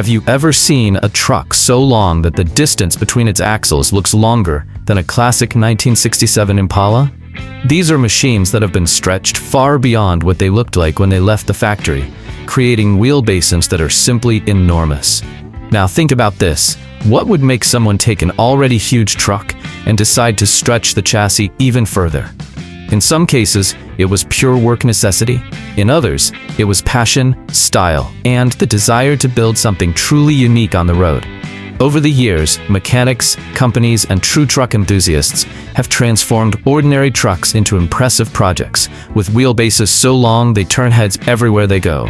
Have you ever seen a truck so long that the distance between its axles looks longer than a classic 1967 Impala? These are machines that have been stretched far beyond what they looked like when they left the factory, creating wheelbases that are simply enormous. Now think about this. What would make someone take an already huge truck and decide to stretch the chassis even further? In some cases, it was pure work necessity. In others, it was passion, style, and the desire to build something truly unique on the road. Over the years, mechanics, companies, and true truck enthusiasts have transformed ordinary trucks into impressive projects, with wheelbases so long they turn heads everywhere they go.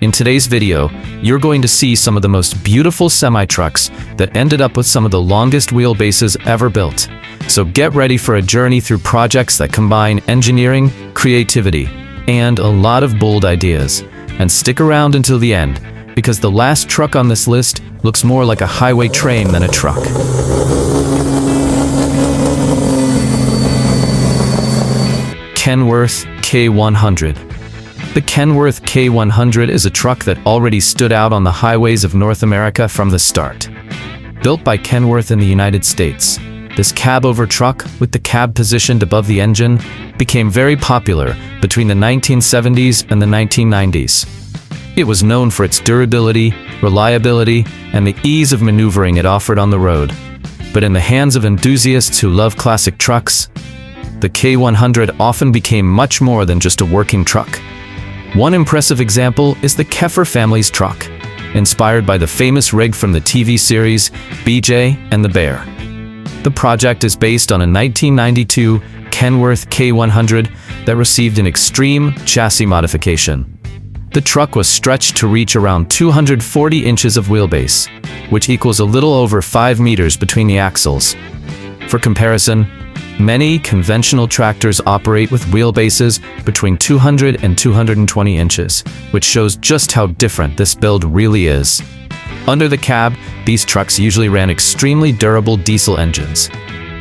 In today's video, you're going to see some of the most beautiful semi-trucks that ended up with some of the longest wheelbases ever built. So get ready for a journey through projects that combine engineering, creativity, and a lot of bold ideas. And stick around until the end, because the last truck on this list looks more like a highway train than a truck. Kenworth K100. The Kenworth K100 is a truck that already stood out on the highways of North America from the start. Built by Kenworth in the United States, this cabover truck, with the cab positioned above the engine, became very popular between the 1970s and the 1990s. It was known for its durability, reliability, and the ease of maneuvering it offered on the road. But in the hands of enthusiasts who love classic trucks, the K100 often became much more than just a working truck. One impressive example is the Kenworth family's truck, inspired by the famous rig from the TV series BJ and the Bear. The project is based on a 1992 Kenworth K100 that received an extreme chassis modification. The truck was stretched to reach around 240 inches of wheelbase, which equals a little over 5 meters between the axles. For comparison, many conventional tractors operate with wheelbases between 200 and 220 inches, which shows just how different this build really is. Under the cab, these trucks usually ran extremely durable diesel engines.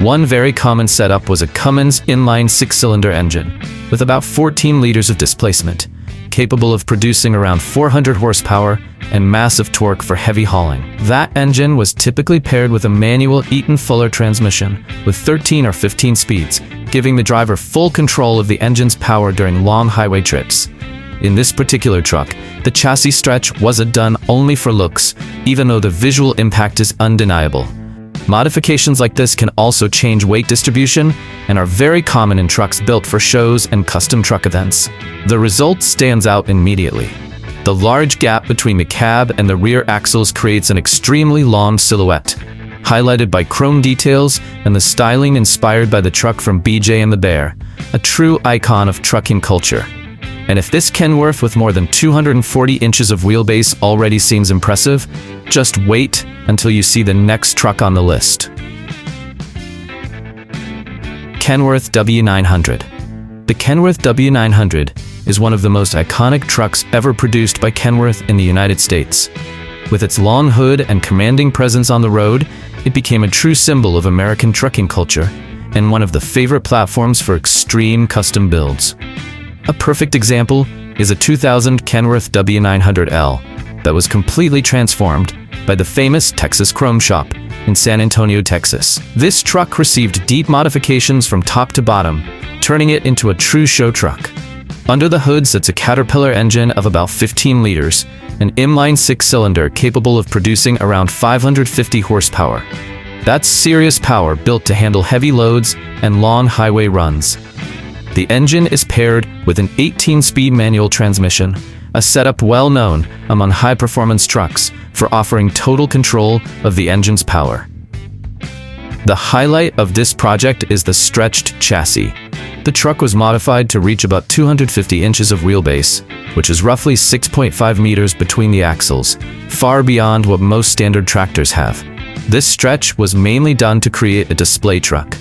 One very common setup was a Cummins inline 6-cylinder engine, with about 14 liters of displacement, capable of producing around 400 horsepower and massive torque for heavy hauling. That engine was typically paired with a manual Eaton-Fuller transmission with 13 or 15 speeds, giving the driver full control of the engine's power during long highway trips. In this particular truck, the chassis stretch wasn't done only for looks, even though the visual impact is undeniable. Modifications like this can also change weight distribution and are very common in trucks built for shows and custom truck events. The result stands out immediately. The large gap between the cab and the rear axles creates an extremely long silhouette, highlighted by chrome details and the styling inspired by the truck from BJ and the Bear, a true icon of trucking culture. And if this Kenworth with more than 240 inches of wheelbase already seems impressive, just wait until you see the next truck on the list. Kenworth W900. The Kenworth W900 is one of the most iconic trucks ever produced by Kenworth in the United States. With its long hood and commanding presence on the road, it became a true symbol of American trucking culture and one of the favorite platforms for extreme custom builds. A perfect example is a 2000 Kenworth W900L that was completely transformed by the famous Texas Chrome Shop in San Antonio, Texas. This truck received deep modifications from top to bottom, turning it into a true show truck. Under the hood sits a Caterpillar engine of about 15 liters, an inline 6-cylinder capable of producing around 550 horsepower. That's serious power built to handle heavy loads and long highway runs. The engine is paired with an 18-speed manual transmission, a setup well known among high-performance trucks for offering total control of the engine's power. The highlight of this project is the stretched chassis. The truck was modified to reach about 250 inches of wheelbase, which is roughly 6.5 meters between the axles, far beyond what most standard tractors have. This stretch was mainly done to create a display truck.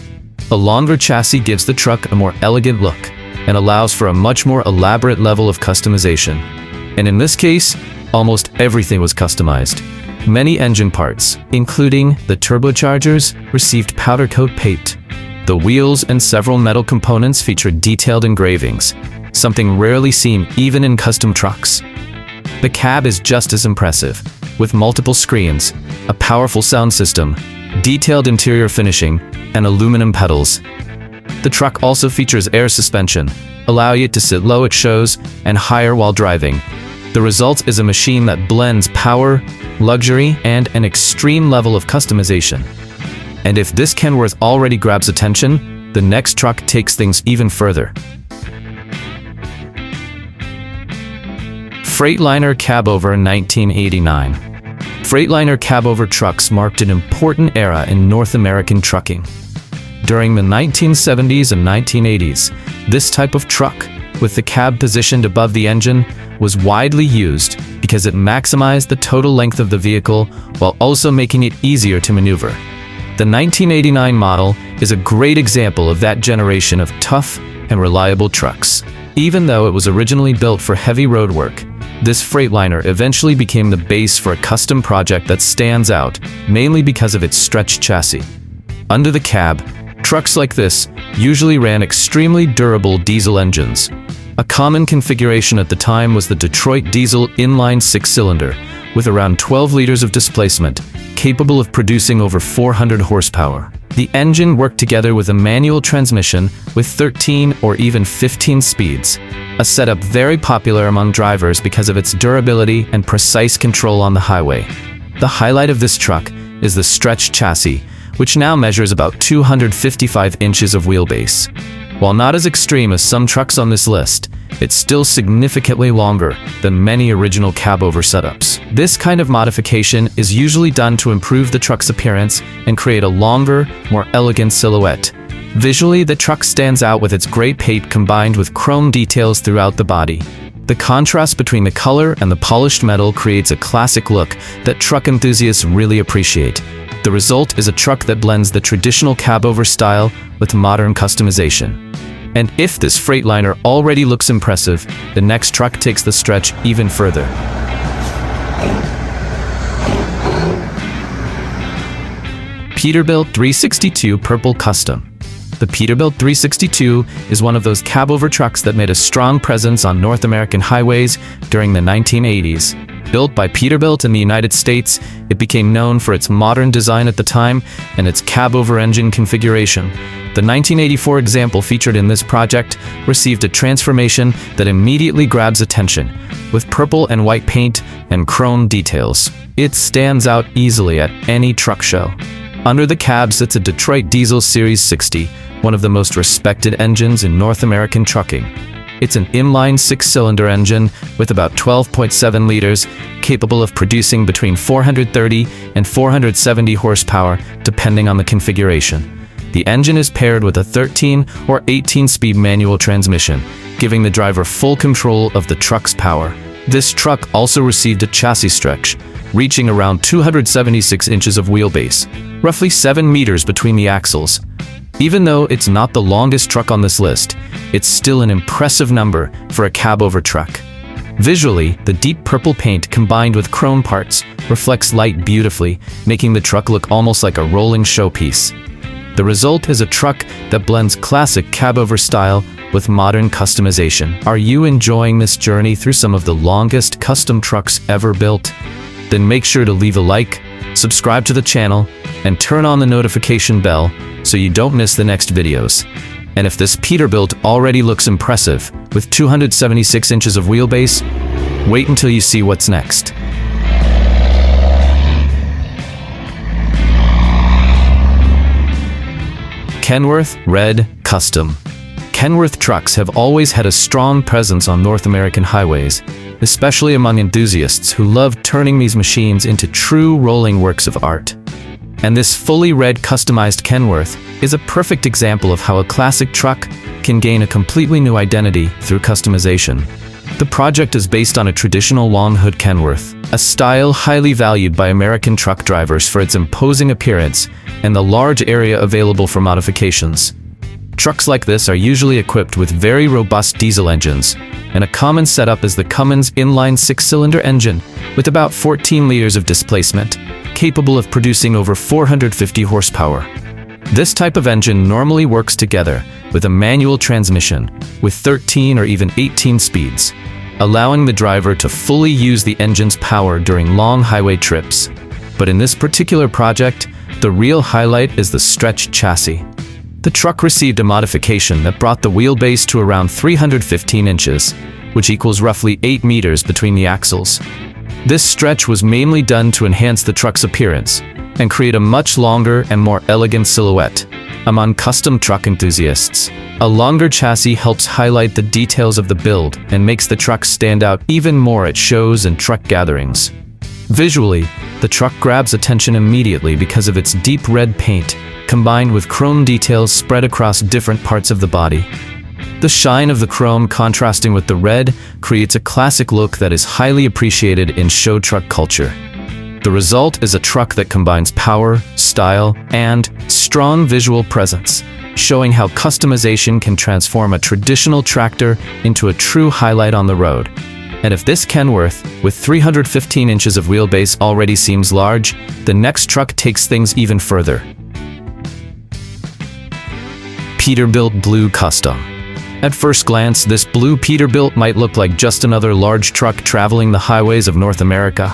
A longer chassis gives the truck a more elegant look and allows for a much more elaborate level of customization. And in this case, almost everything was customized. Many engine parts, including the turbochargers, received powder coat paint. The wheels and several metal components featured detailed engravings, something rarely seen even in custom trucks. The cab is just as impressive. with multiple screens, a powerful sound system, detailed interior finishing, and aluminum pedals. The truck also features air suspension, allowing it to sit low at shows and higher while driving. The result is a machine that blends power, luxury, and an extreme level of customization. And if this Kenworth already grabs attention, the next truck takes things even further. Freightliner cabover 1989. Freightliner cabover trucks marked an important era in North American trucking. During the 1970s and 1980s, this type of truck, with the cab positioned above the engine, was widely used because it maximized the total length of the vehicle while also making it easier to maneuver. The 1989 model is a great example of that generation of tough and reliable trucks. Even though it was originally built for heavy road work, this Freightliner eventually became the base for a custom project that stands out, mainly because of its stretched chassis. Under the cab, trucks like this usually ran extremely durable diesel engines. A common configuration at the time was the Detroit diesel inline six-cylinder, with around 12 liters of displacement, capable of producing over 400 horsepower. The engine worked together with a manual transmission with 13 or even 15 speeds, a setup very popular among drivers because of its durability and precise control on the highway. The highlight of this truck is the stretched chassis, which now measures about 255 inches of wheelbase. While not as extreme as some trucks on this list, it's still significantly longer than many original cabover setups. This kind of modification is usually done to improve the truck's appearance and create a longer, more elegant silhouette. Visually, the truck stands out with its gray paint combined with chrome details throughout the body. The contrast between the color and the polished metal creates a classic look that truck enthusiasts really appreciate. The result is a truck that blends the traditional cabover style with modern customization. And if this Freightliner already looks impressive, the next truck takes the stretch even further. Peterbilt 362 Purple Custom. The Peterbilt 362 is one of those cabover trucks that made a strong presence on North American highways during the 1980s. Built by Peterbilt in the United States, it became known for its modern design at the time and its cabover engine configuration. The 1984 example featured in this project received a transformation that immediately grabs attention, with purple and white paint and chrome details. It stands out easily at any truck show. Under the cab sits a Detroit Diesel Series 60, one of the most respected engines in North American trucking. It's an inline six-cylinder engine with about 12.7 liters, capable of producing between 430 and 470 horsepower, depending on the configuration. The engine is paired with a 13 or 18-speed manual transmission, giving the driver full control of the truck's power. This truck also received a chassis stretch, reaching around 276 inches of wheelbase, roughly 7 meters between the axles. Even though it's not the longest truck on this list, it's still an impressive number for a cabover truck. Visually, the deep purple paint combined with chrome parts reflects light beautifully, making the truck look almost like a rolling showpiece. The result is a truck that blends classic cabover style with modern customization. Are you enjoying this journey through some of the longest custom trucks ever built? Then make sure to leave a like, subscribe to the channel, and turn on the notification bell so you don't miss the next videos. And if this Peterbilt already looks impressive, with 276 inches of wheelbase, wait until you see what's next. Kenworth Red Custom. Kenworth trucks have always had a strong presence on North American highways, especially among enthusiasts who love turning these machines into true rolling works of art. And this fully red customized Kenworth is a perfect example of how a classic truck can gain a completely new identity through customization. The project is based on a traditional long hood Kenworth, a style highly valued by American truck drivers for its imposing appearance and the large area available for modifications. Trucks like this are usually equipped with very robust diesel engines, and a common setup is the Cummins inline six-cylinder engine with about 14 liters of displacement, capable of producing over 450 horsepower. This type of engine normally works together with a manual transmission with 13 or even 18 speeds. allowing the driver to fully use the engine's power during long highway trips. But in this particular project, the real highlight is the stretched chassis. The truck received a modification that brought the wheelbase to around 315 inches, which equals roughly 8 meters between the axles. This stretch was mainly done to enhance the truck's appearance and create a much longer and more elegant silhouette among custom truck enthusiasts. A longer chassis helps highlight the details of the build and makes the truck stand out even more at shows and truck gatherings. Visually, the truck grabs attention immediately because of its deep red paint, combined with chrome details spread across different parts of the body. The shine of the chrome contrasting with the red creates a classic look that is highly appreciated in show truck culture. The result is a truck that combines power, style, and strong visual presence, showing how customization can transform a traditional tractor into a true highlight on the road. And if this Kenworth, with 315 inches of wheelbase already seems large, the next truck takes things even further. Peterbilt Blue Custom. At first glance, this blue Peterbilt might look like just another large truck traveling the highways of North America.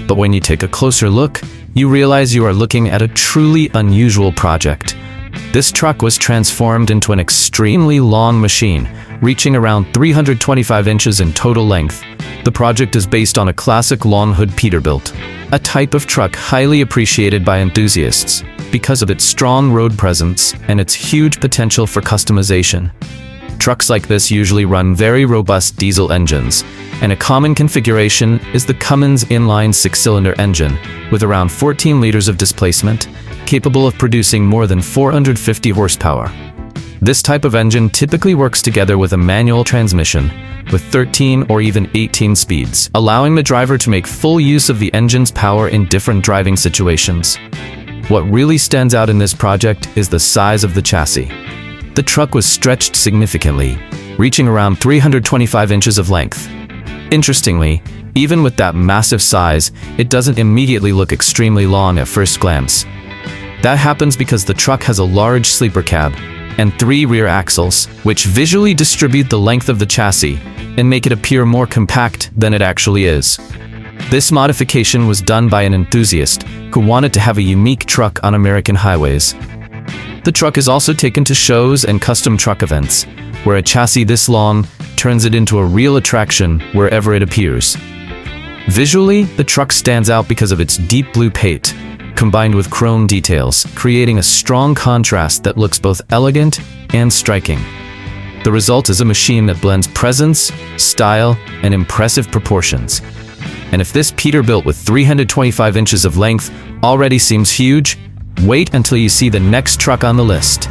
But when you take a closer look, you realize you are looking at a truly unusual project. This truck was transformed into an extremely long machine, reaching around 325 inches in total length. The project is based on a classic long hood Peterbilt, a type of truck highly appreciated by enthusiasts because of its strong road presence and its huge potential for customization. Trucks like this usually run very robust diesel engines, and a common configuration is the Cummins inline 6-cylinder engine with around 14 liters of displacement, capable of producing more than 450 horsepower. This type of engine typically works together with a manual transmission with 13 or even 18 speeds, allowing the driver to make full use of the engine's power in different driving situations. What really stands out in this project is the size of the chassis. The truck was stretched significantly, reaching around 325 inches of length. Interestingly, even with that massive size, it doesn't immediately look extremely long at first glance. That happens because the truck has a large sleeper cab and 3 rear axles, which visually distribute the length of the chassis and make it appear more compact than it actually is. This modification was done by an enthusiast who wanted to have a unique truck on American highways. The truck is also taken to shows and custom truck events, where a chassis this long turns it into a real attraction wherever it appears. Visually, the truck stands out because of its deep blue paint, combined with chrome details, creating a strong contrast that looks both elegant and striking. The result is a machine that blends presence, style, and impressive proportions. And if this Peterbilt with 325 inches of length already seems huge, wait until you see the next truck on the list.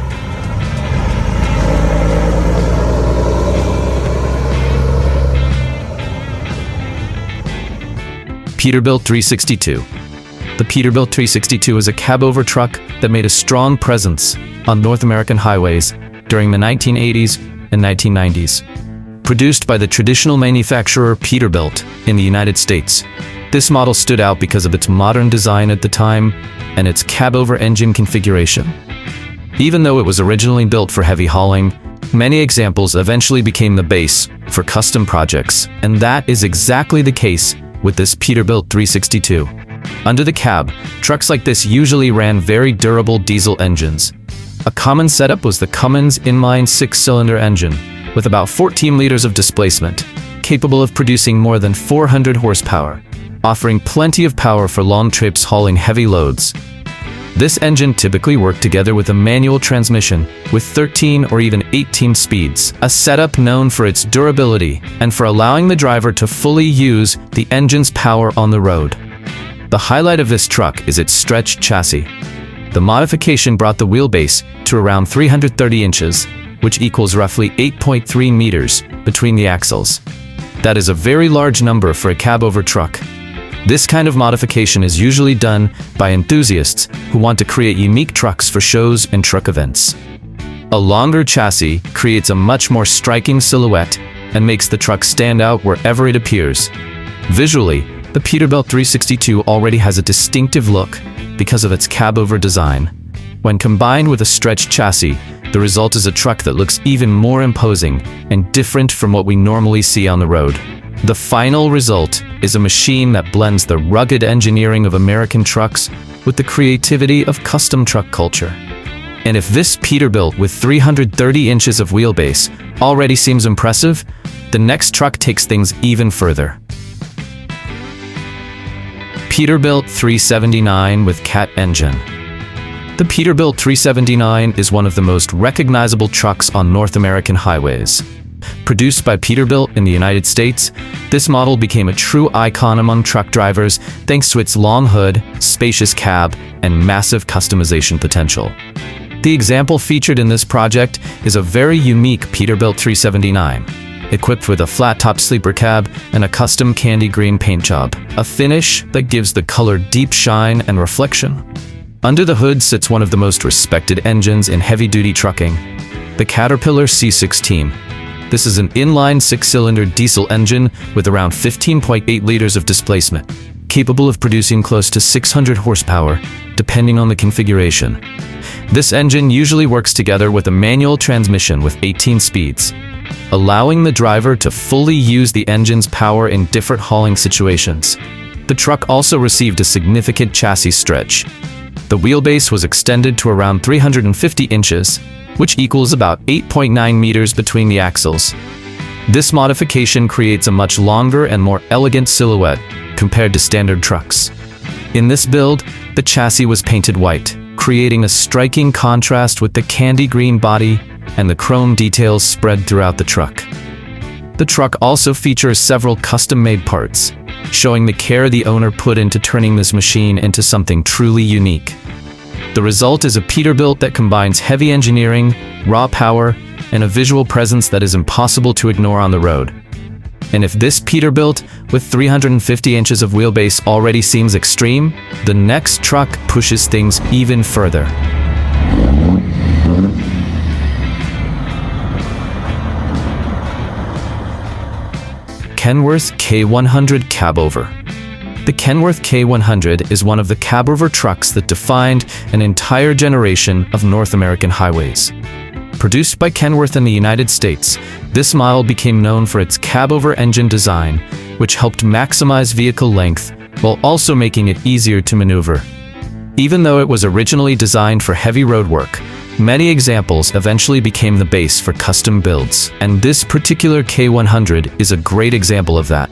Peterbilt 362. The Peterbilt 362 is a cabover truck that made a strong presence on North American highways during the 1980s and 1990s. Produced by the traditional manufacturer Peterbilt in the United States, this model stood out because of its modern design at the time and its cabover engine configuration. Even though it was originally built for heavy hauling, many examples eventually became the base for custom projects, and that is exactly the case with this Peterbilt 362. Under the cab, trucks like this usually ran very durable diesel engines. A common setup was the Cummins inline 6-cylinder engine, with about 14 liters of displacement, capable of producing more than 400 horsepower, offering plenty of power for long trips hauling heavy loads. This engine typically worked together with a manual transmission with 13 or even 18 speeds, a setup known for its durability and for allowing the driver to fully use the engine's power on the road. The highlight of this truck is its stretched chassis. The modification brought the wheelbase to around 330 inches, which equals roughly 8.3 meters between the axles. That is a very large number for a cabover truck. This kind of modification is usually done by enthusiasts who want to create unique trucks for shows and truck events. A longer chassis creates a much more striking silhouette and makes the truck stand out wherever it appears. Visually, the Peterbilt 362 already has a distinctive look because of its cabover design. When combined with a stretched chassis, the result is a truck that looks even more imposing and different from what we normally see on the road. The final result is a machine that blends the rugged engineering of American trucks with the creativity of custom truck culture. And if this Peterbilt with 330 inches of wheelbase already seems impressive, the next truck takes things even further. Peterbilt 379 with Cat engine. The Peterbilt 379 is one of the most recognizable trucks on North American highways. Produced by Peterbilt in the United States, this model became a true icon among truck drivers thanks to its long hood, spacious cab, and massive customization potential. The example featured in this project is a very unique Peterbilt 379, equipped with a flat-top sleeper cab and a custom candy green paint job, a finish that gives the color deep shine and reflection. Under the hood sits one of the most respected engines in heavy-duty trucking, the Caterpillar C16. This is an inline six-cylinder diesel engine with around 15.8 liters of displacement, capable of producing close to 600 horsepower, depending on the configuration. This engine usually works together with a manual transmission with 18 speeds, allowing the driver to fully use the engine's power in different hauling situations. The truck also received a significant chassis stretch. The wheelbase was extended to around 350 inches, which equals about 8.9 meters between the axles. This modification creates a much longer and more elegant silhouette compared to standard trucks. In this build, the chassis was painted white, creating a striking contrast with the candy green body and the chrome details spread throughout the truck. The truck also features several custom-made parts, showing the care the owner put into turning this machine into something truly unique. The result is a Peterbilt that combines heavy engineering, raw power, and a visual presence that is impossible to ignore on the road. And if this Peterbilt with 350 inches of wheelbase already seems extreme, the next truck pushes things even further. Kenworth K100 cabover. The Kenworth K100 is one of the cabover trucks that defined an entire generation of North American highways. Produced by Kenworth in the United States, this model became known for its cabover engine design, which helped maximize vehicle length while also making it easier to maneuver. Even though it was originally designed for heavy road work, many examples eventually became the base for custom builds, and this particular K100 is a great example of that.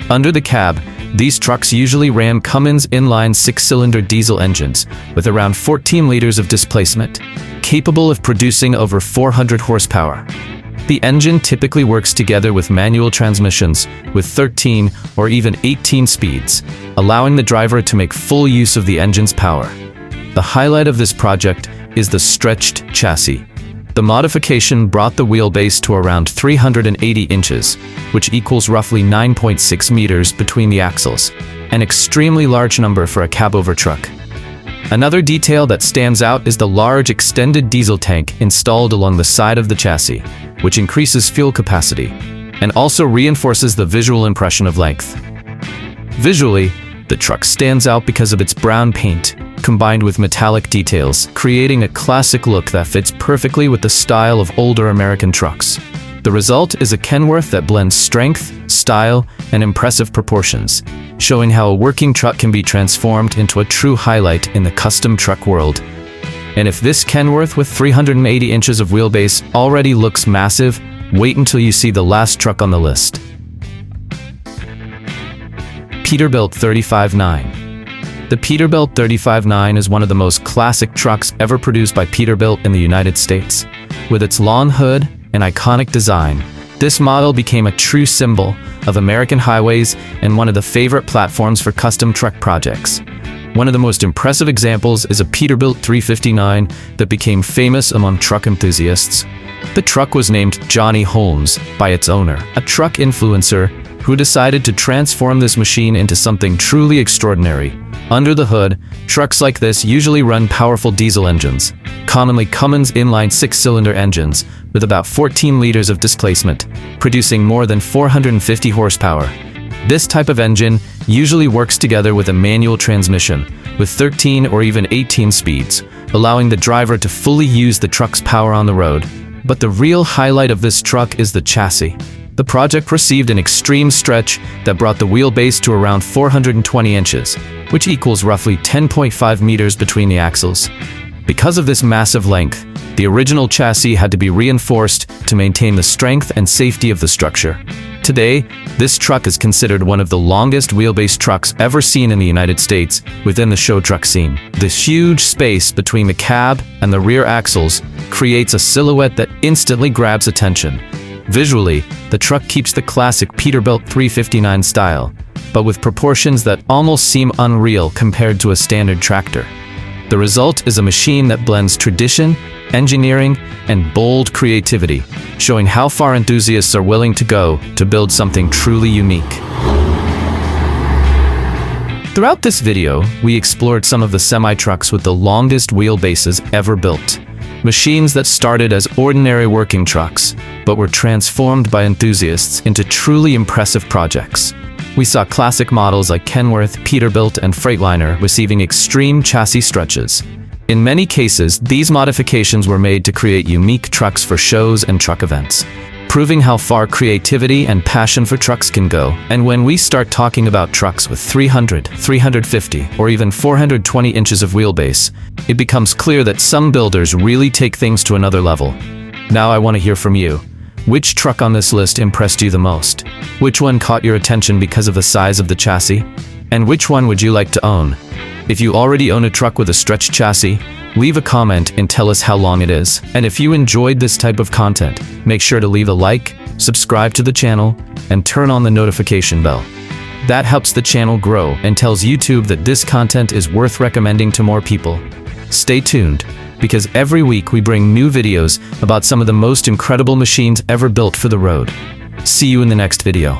Under the cab, these trucks usually ran Cummins inline six-cylinder diesel engines with around 14 liters of displacement, capable of producing over 400 horsepower. The engine typically works together with manual transmissions with 13 or even 18 speeds, allowing the driver to make full use of the engine's power. The highlight of this project is the stretched chassis. The modification brought the wheelbase to around 380 inches, which equals roughly 9.6 meters between the axles, an extremely large number for a cabover truck. Another detail that stands out is the large extended diesel tank installed along the side of the chassis, which increases fuel capacity and also reinforces the visual impression of length. Visually, the truck stands out because of its brown paint, combined with metallic details, creating a classic look that fits perfectly with the style of older American trucks. The result is a Kenworth that blends strength, style, and impressive proportions, showing how a working truck can be transformed into a true highlight in the custom truck world. And if this Kenworth with 380 inches of wheelbase already looks massive, wait until you see the last truck on the list. Peterbilt 35-9. The Peterbilt 35-9 is one of the most classic trucks ever produced by Peterbilt in the United States. With its long hood and iconic design, this model became a true symbol of American highways and one of the favorite platforms for custom truck projects. One of the most impressive examples is a Peterbilt 359 that became famous among truck enthusiasts. The truck was named Johnny Holmes by its owner, a truck influencer who decided to transform this machine into something truly extraordinary. Under the hood, trucks like this usually run powerful diesel engines, commonly Cummins inline six-cylinder engines, with about 14 liters of displacement, producing more than 450 horsepower. This type of engine usually works together with a manual transmission, with 13 or even 18 speeds, allowing the driver to fully use the truck's power on the road. But the real highlight of this truck is the chassis. The project received an extreme stretch that brought the wheelbase to around 420 inches, which equals roughly 10.5 meters between the axles. Because of this massive length, the original chassis had to be reinforced to maintain the strength and safety of the structure. Today, this truck is considered one of the longest wheelbase trucks ever seen in the United States within the show truck scene. This huge space between the cab and the rear axles creates a silhouette that instantly grabs attention. Visually, the truck keeps the classic Peterbilt 359 style, but with proportions that almost seem unreal compared to a standard tractor. The result is a machine that blends tradition, engineering, and bold creativity, showing how far enthusiasts are willing to go to build something truly unique. Throughout this video, we explored some of the semi-trucks with the longest wheelbases ever built. Machines that started as ordinary working trucks, but were transformed by enthusiasts into truly impressive projects. We saw classic models like Kenworth, Peterbilt, and Freightliner receiving extreme chassis stretches. In many cases, these modifications were made to create unique trucks for shows and truck events, proving how far creativity and passion for trucks can go. And when we start talking about trucks with 300, 350, or even 420 inches of wheelbase, it becomes clear that some builders really take things to another level. Now I want to hear from you. Which truck on this list impressed you the most? Which one caught your attention because of the size of the chassis? And which one would you like to own? If you already own a truck with a stretched chassis, leave a comment and tell us how long it is. And if you enjoyed this type of content, make sure to leave a like, subscribe to the channel, and turn on the notification bell. That helps the channel grow and tells YouTube that this content is worth recommending to more people. Stay tuned, because every week we bring new videos about some of the most incredible machines ever built for the road. See you in the next video.